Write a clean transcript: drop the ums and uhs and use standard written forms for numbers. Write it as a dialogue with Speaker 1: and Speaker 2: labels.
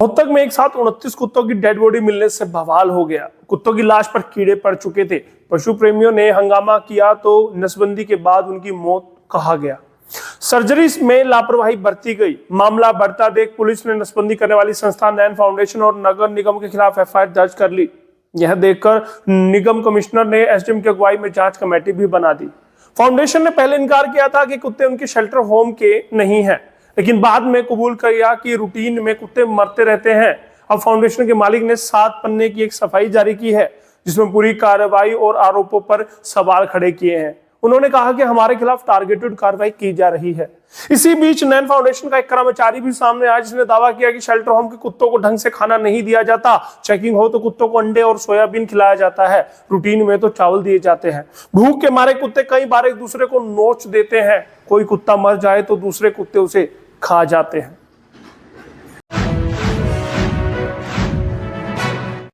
Speaker 1: रोहतक में एक साथ 29 कुत्तों की डेड बॉडी मिलने से बवाल हो गया। कुत्तों की लाश पर कीड़े पड़ चुके थे। पशु प्रेमियों ने हंगामा किया तो नसबंदी के बाद उनकी मौत कहा गया। सर्जरी में लापरवाही बरती गई। मामला बढ़ता देख पुलिस ने नसबंदी करने वाली संस्था नैन फाउंडेशन और नगर निगम के खिलाफ एफआईआर दर्ज कर ली। यह देखकर निगम कमिश्नर ने एसडीएम की अगुवाई में जांच कमेटी भी बना दी। फाउंडेशन ने पहले इनकार किया था कि कुत्ते उनके शेल्टर होम के नहीं हैं, लेकिन बाद में कबूल किया कि रूटीन में कुत्ते मरते रहते हैं। अब फाउंडेशन के मालिक ने 7 पन्ने की एक सफाई जारी की है, जिसमें पूरी कार्रवाई और आरोपों पर सवाल खड़े किए हैं। उन्होंने कहा कि हमारे खिलाफ टारगेटेड कार्रवाई की जा रही है। इसी बीच नैन फाउंडेशन का एक कर्मचारी भी सामने आया, जिसने दावा किया कि शेल्टर होम के कुत्तों को ढंग से खाना नहीं दिया जाता। चेकिंग हो तो कुत्तों को अंडे और सोयाबीन खिलाया जाता है, रूटीन में तो चावल दिए जाते हैं। भूख के मारे कुत्ते कई बार एक दूसरे को नोच देते हैं। कोई कुत्ता मर जाए तो दूसरे कुत्ते उसे खा जाते हैं।